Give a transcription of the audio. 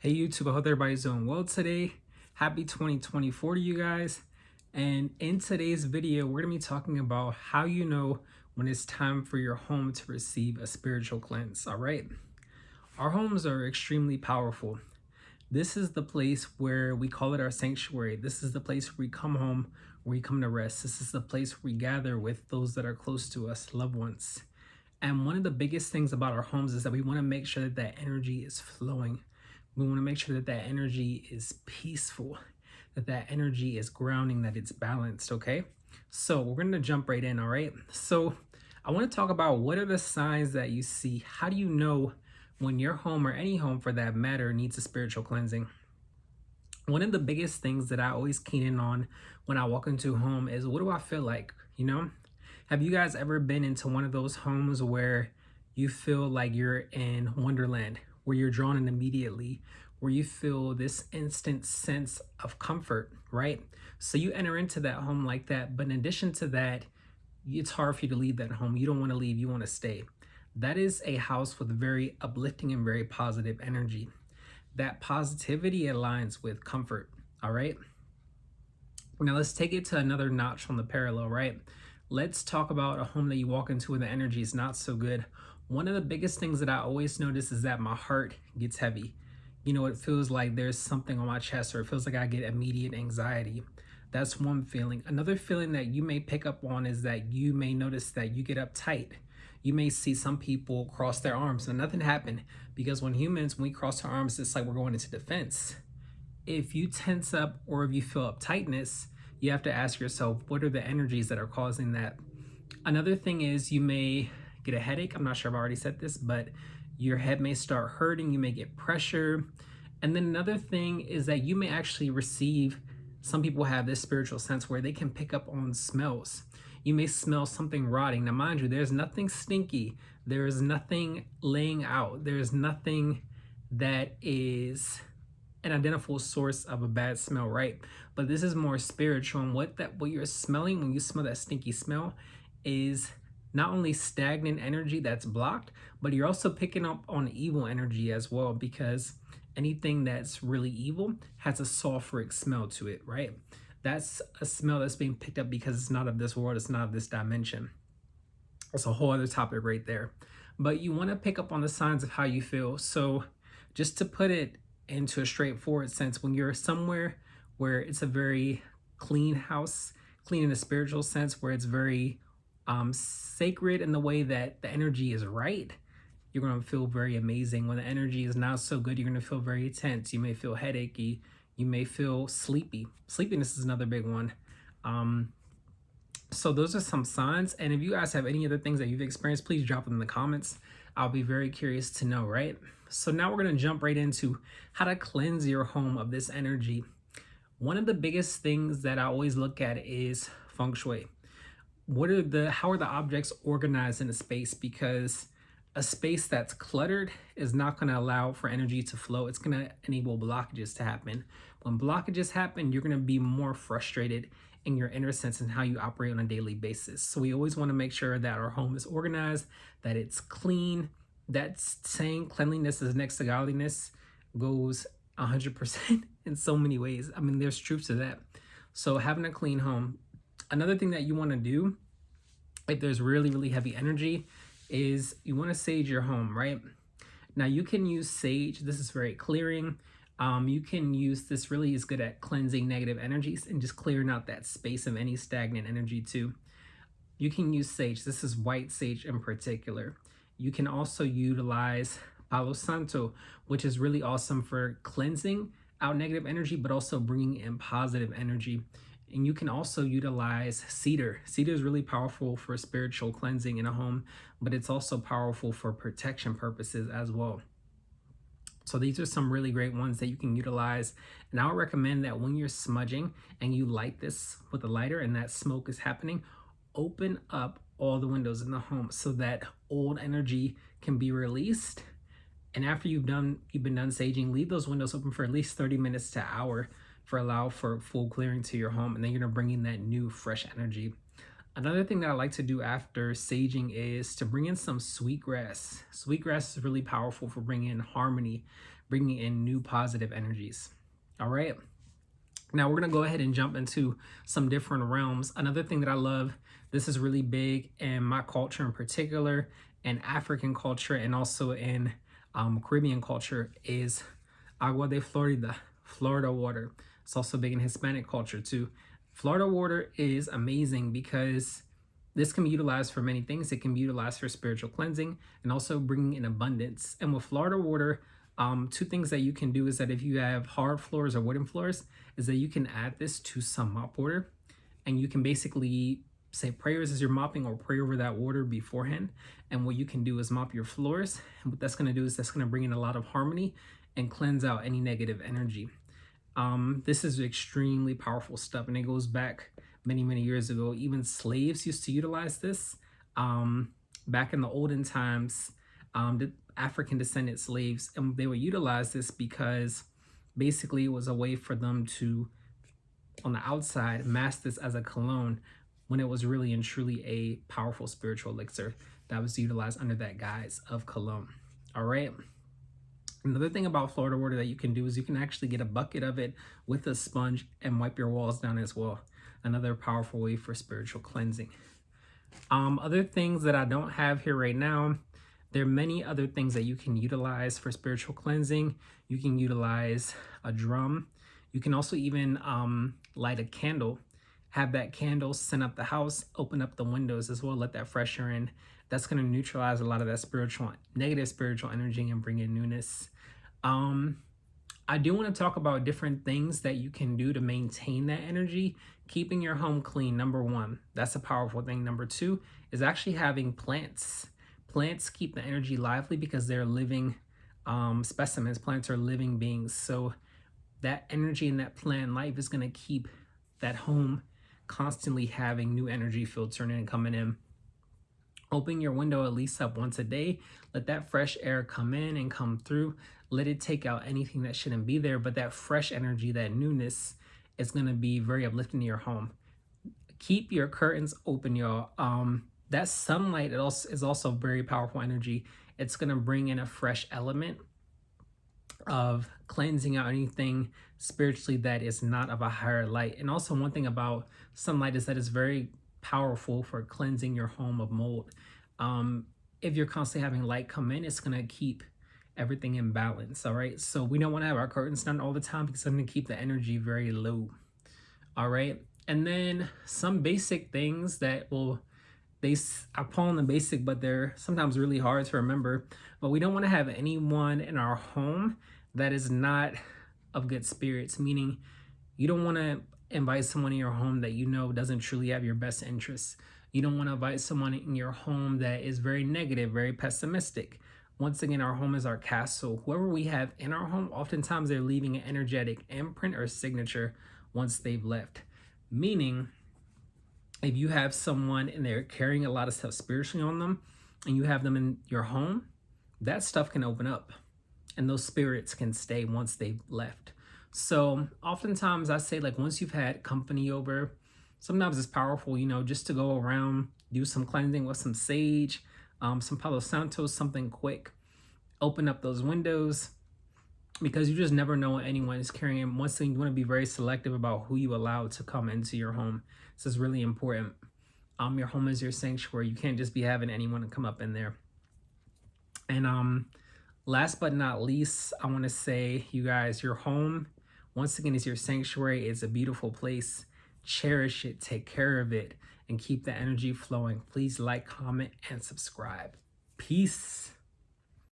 Hey YouTube, I hope everybody's doing well today. Happy 2024 to you guys. And in today's video, we're going to be talking about how you know when it's time for your home to receive a spiritual cleanse. All right. Our homes are extremely powerful. This is the place where we call it our sanctuary. This is the place where we come home, where we come to rest. This is the place where we gather with those that are close to us, loved ones. And one of the biggest things about our homes is that we want to make sure that that energy is flowing. We want to make sure that that energy is peaceful, that that energy is grounding, that it's balanced, okay? So we're going to jump right in, all right? So I want to talk about what are the signs that you see. How do you know when your home or any home for that matter needs a spiritual cleansing? One of the biggest things that I always keen in on when I walk into a home is what do I feel like, you know? Have you guys ever been into one of those homes where you feel like you're in Wonderland, where you're drawn in immediately, where you feel this instant sense of comfort, right? So you enter into that home like that, but in addition to that, it's hard for you to leave that home. You don't want to leave, you want to stay. That is a house with very uplifting and very positive energy. That positivity aligns with comfort, all right? Now let's take it to another notch on the parallel, right? Let's talk about a home that you walk into where the energy is not so good. One of the biggest things that I always notice is that my heart gets heavy. You know, it feels like there's something on my chest, or it feels like I get immediate anxiety. That's one feeling. Another feeling that you may pick up on is that you may notice that you get uptight. You may see some people cross their arms and nothing happened, because when humans, when we cross our arms, it's like we're going into defense. If you tense up or if you feel uptightness, you have to ask yourself, what are the energies that are causing that? Another thing is you may get a headache. I'm not sure if I already said this, but your head may start hurting. You may get pressure. And then another thing is that you may actually receive, some people have this spiritual sense where they can pick up on smells. You may smell something rotting. Now, mind you, there's nothing stinky. There is nothing laying out. There's nothing that is an identifiable source of a bad smell, right? But this is more spiritual. And what you're smelling when you smell that stinky smell is not only stagnant energy that's blocked, but you're also picking up on evil energy as well, because anything that's really evil has a sulfuric smell to it, right? That's a smell that's being picked up because it's not of this world, it's not of this dimension. That's a whole other topic right there. But you want to pick up on the signs of how you feel. So just to put it into a straightforward sense, when you're somewhere where it's a very clean house, clean in a spiritual sense, where it's very sacred in the way that the energy is right, you're going to feel very amazing. When the energy is not so good, you're going to feel very tense. You may feel headachy. You may feel sleepy. Sleepiness is another big one. So those are some signs. And if you guys have any other things that you've experienced, please drop them in the comments. I'll be very curious to know, right? So now we're going to jump right into how to cleanse your home of this energy. One of the biggest things that I always look at is feng shui. How are the objects organized in a space? Because a space that's cluttered is not going to allow for energy to flow. It's going to enable blockages to happen. When blockages happen, you're going to be more frustrated in your inner sense and how you operate on a daily basis. So we always want to make sure that our home is organized, that it's clean. That saying cleanliness is next to godliness goes 100% in so many ways. I mean, there's truth to that. So having a clean home. Another thing that you want to do if there's really, really heavy energy is you want to sage your home, right? Now you can use sage. This is very clearing. You can use, this really is good at cleansing negative energies and just clearing out that space of any stagnant energy too. You can use sage. This is white sage in particular. You can also utilize Palo Santo, which is really awesome for cleansing out negative energy, but also bringing in positive energy. And you can also utilize cedar. Cedar is really powerful for spiritual cleansing in a home, but it's also powerful for protection purposes as well. So these are some really great ones that you can utilize. And I would recommend that when you're smudging and you light this with a lighter and that smoke is happening, open up all the windows in the home so that old energy can be released. And after you've been done saging, leave those windows open for at least 30 minutes to an hour allow for full clearing to your home, and then you're gonna bring in that new fresh energy. Another thing that I like to do after saging is to bring in some sweetgrass. Sweetgrass is really powerful for bringing in harmony, bringing in new positive energies. All right. Now we're going to go ahead and jump into some different realms. Another thing that I love, this is really big in my culture in particular, and African culture, and also in Caribbean culture, is agua de Florida, Florida water. It's also big in Hispanic culture too. Florida water is amazing because this can be utilized for many things. It can be utilized for spiritual cleansing and also bringing in abundance. And with Florida water, two things that you can do is that if you have hard floors or wooden floors, is that you can add this to some mop water, and you can basically say prayers as you're mopping or pray over that water beforehand. And what you can do is mop your floors. And what that's going to do is that's going to bring in a lot of harmony and cleanse out any negative energy. This is extremely powerful stuff, and it goes back many years ago. Even slaves used to utilize this. Back in the olden times, the African descendant slaves, and they would utilize this because basically it was a way for them to, on the outside, mask this as a cologne, when it was really and truly a powerful spiritual elixir that was utilized under that guise of cologne. All right. Another thing about Florida water that you can do is you can actually get a bucket of it with a sponge and wipe your walls down as well. Another powerful way for spiritual cleansing. Other things that I don't have here right now, there are many other things that you can utilize for spiritual cleansing. You can utilize a drum. You can also even light a candle, have that candle scent up the house, open up the windows as well, let that fresh air in. That's going to neutralize a lot of that negative spiritual energy and bring in newness. I do want to talk about different things that you can do to maintain that energy. Keeping your home clean, number one, that's a powerful thing. Number two is actually having plants. Plants keep the energy lively because they're living specimens. Plants are living beings. So that energy in that plant life is going to keep that home constantly having new energy filtering in and coming in. Open your window at least up once a day. Let that fresh air come in and come through. Let it take out anything that shouldn't be there. But that fresh energy, that newness, is going to be very uplifting to your home. Keep your curtains open, y'all. That sunlight is also very powerful energy. It's going to bring in a fresh element of cleansing out anything spiritually that is not of a higher light. And also one thing about sunlight is that it's very powerful for cleansing your home of mold. If you're constantly having light come in, it's going to keep everything in balance. All right. So we don't want to have our curtains done all the time because it's going to keep the energy very low. All right. And then some basic things that I call them basic, but they're sometimes really hard to remember. But we don't want to have anyone in our home that is not of good spirits, meaning you don't want to invite someone in your home that you know doesn't truly have your best interests. You don't want to invite someone in your home that is very negative, very pessimistic. Once again, our home is our castle. Whoever we have in our home, oftentimes they're leaving an energetic imprint or signature once they've left. Meaning, if you have someone and they're carrying a lot of stuff spiritually on them, and you have them in your home, that stuff can open up and those spirits can stay once they've left. So oftentimes I say, like, once you've had company over, sometimes it's powerful, just to go around, do some cleansing with some sage, some Palo Santo, something quick, open up those windows, because you just never know what anyone is carrying. Once again, you want to be very selective about who you allow to come into your home. This is really important. Your home is your sanctuary. You can't just be having anyone come up in there. And last but not least, I want to say, you guys, your home, once again, is your sanctuary. It's a beautiful place. Cherish it, take care of it, and keep the energy flowing. Please like, comment, and subscribe. Peace.